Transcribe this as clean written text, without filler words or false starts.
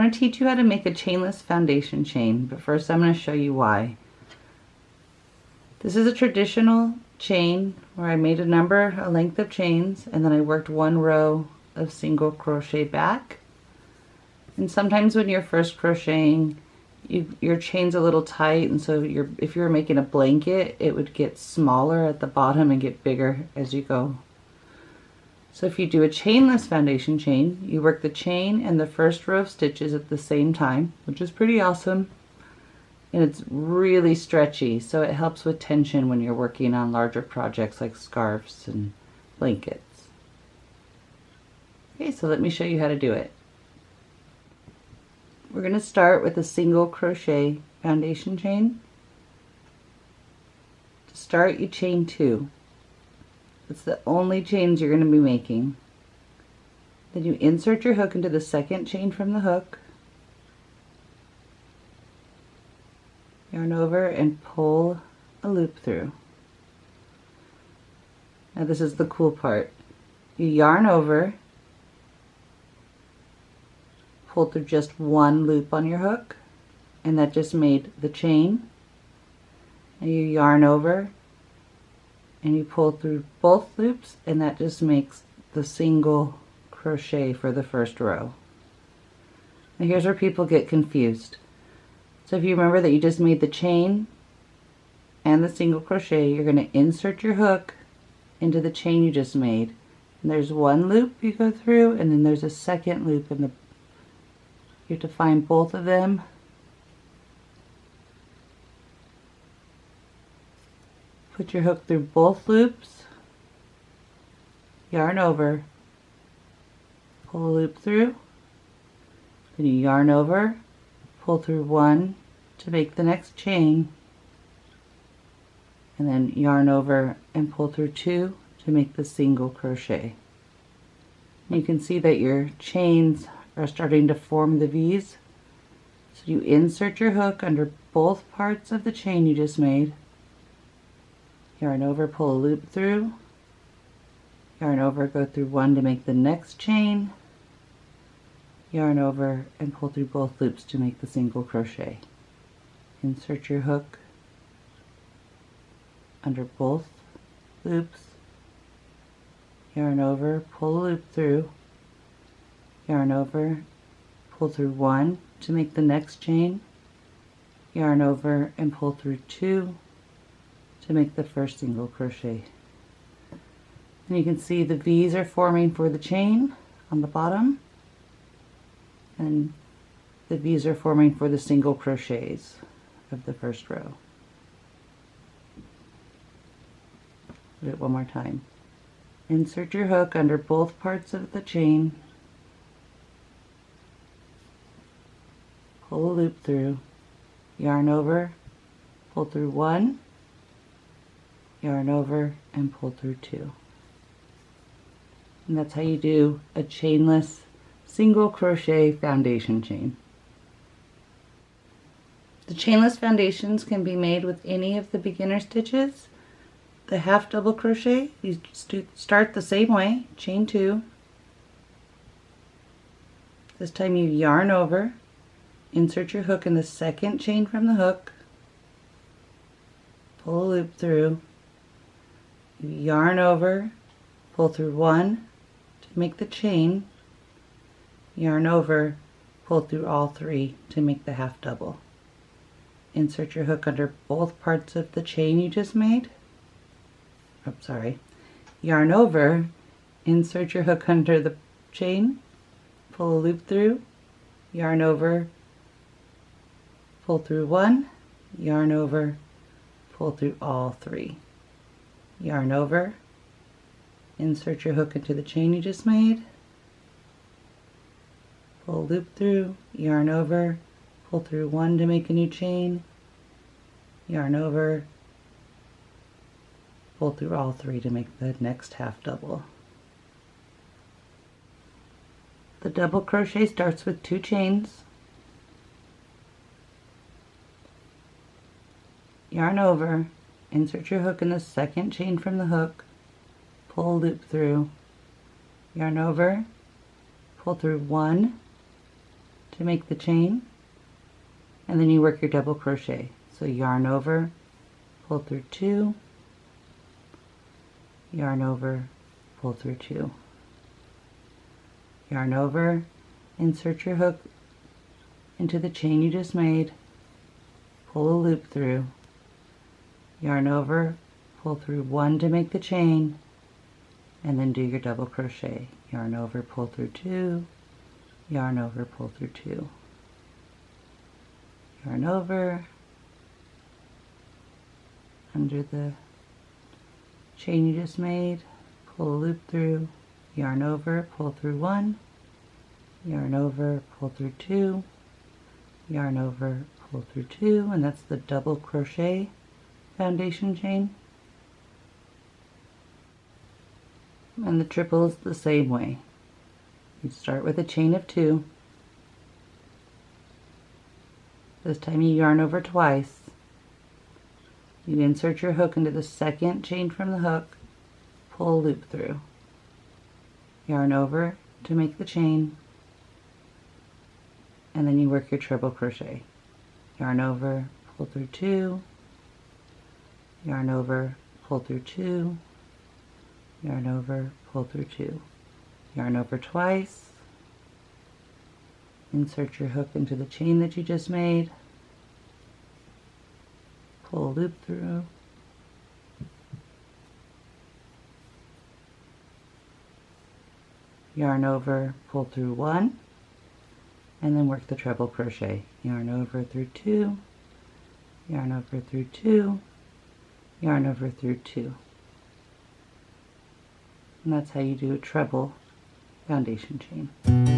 going to teach you how to make a chainless foundation chain, but first I'm going to show you why. This is a traditional chain where I made a length of chains, and then I worked one row of single crochet back. And sometimes when you're first crocheting, your chain's a little tight, and so if you were making a blanket, it would get smaller at the bottom and get bigger as you go. So if you do a chainless foundation chain, you work the chain and the first row of stitches at the same time, which is pretty awesome. And it's really stretchy, so it helps with tension when you're working on larger projects like scarves and blankets. Okay, so let me show you how to do it. We're going to start with a single crochet foundation chain. To start, you chain 2. It's the only chains you're going to be making. Then you insert your hook into the second chain from the hook, yarn over and pull a loop through. Now this is the cool part. You yarn over, pull through just one loop on your hook, and that just made the chain. And you yarn over and you pull through both loops, and that just makes the single crochet for the first row. Now here's where people get confused. So if you remember that you just made the chain and the single crochet, you're going to insert your hook into the chain you just made. And there's one loop you go through, and then there's a second loop in the, you have to find both of them. Put your hook through both loops, yarn over, pull a loop through, then you yarn over, pull through one to make the next chain, and then yarn over and pull through 2 to make the single crochet. And you can see that your chains are starting to form the V's. So you insert your hook under both parts of the chain you just made, yarn over, pull a loop through, yarn over, go through one to make the next chain, yarn over and pull through both loops to make the single crochet. Insert your hook under both loops, yarn over, pull a loop through, yarn over, pull through one to make the next chain, yarn over and pull through 2 to make the first single crochet. And you can see the V's are forming for the chain on the bottom, and the V's are forming for the single crochets of the first row. Do it one more time. Insert your hook under both parts of the chain, pull a loop through, yarn over, pull through one, yarn over and pull through 2. And that's how you do a chainless single crochet foundation chain. The chainless foundations can be made with any of the beginner stitches. The half double crochet, you start the same way, chain 2. This time you yarn over, insert your hook in the second chain from the hook, pull a loop through, you yarn over, pull through one to make the chain, yarn over, pull through all 3 to make the half double. Insert your hook under both parts of the chain you just made. Yarn over, insert your hook under the chain, pull a loop through, yarn over, pull through one, yarn over, pull through all 3. Yarn over, insert your hook into the chain you just made, pull a loop through, yarn over, pull through one to make a new chain, yarn over, pull through all 3 to make the next half double. The double crochet starts with 2 chains, yarn over, insert your hook in the second chain from the hook, pull a loop through, yarn over, pull through one to make the chain, and then you work your double crochet. So yarn over, pull through 2, yarn over, pull through 2, yarn over, insert your hook into the chain you just made, pull a loop through, yarn over, pull through 1 to make the chain, and then do your double crochet. Yarn over, pull through 2, yarn over, pull through 2, yarn over, under the chain you just made, pull a loop through, yarn over, pull through 1, yarn over, pull through 2, yarn over, pull through 2, and that's the double crochet foundation chain. And the triple is the same way. You start with a chain of 2. This time you yarn over twice. You insert your hook into the second chain from the hook, pull a loop through, yarn over to make the chain, and then you work your triple crochet. Yarn over, pull through 2, yarn over, pull through 2, yarn over, pull through 2, yarn over twice, insert your hook into the chain that you just made, pull a loop through, yarn over, pull through 1, and then work the treble crochet. Yarn over through 2, yarn over through 2, yarn over through 2. And that's how you do a treble foundation chain.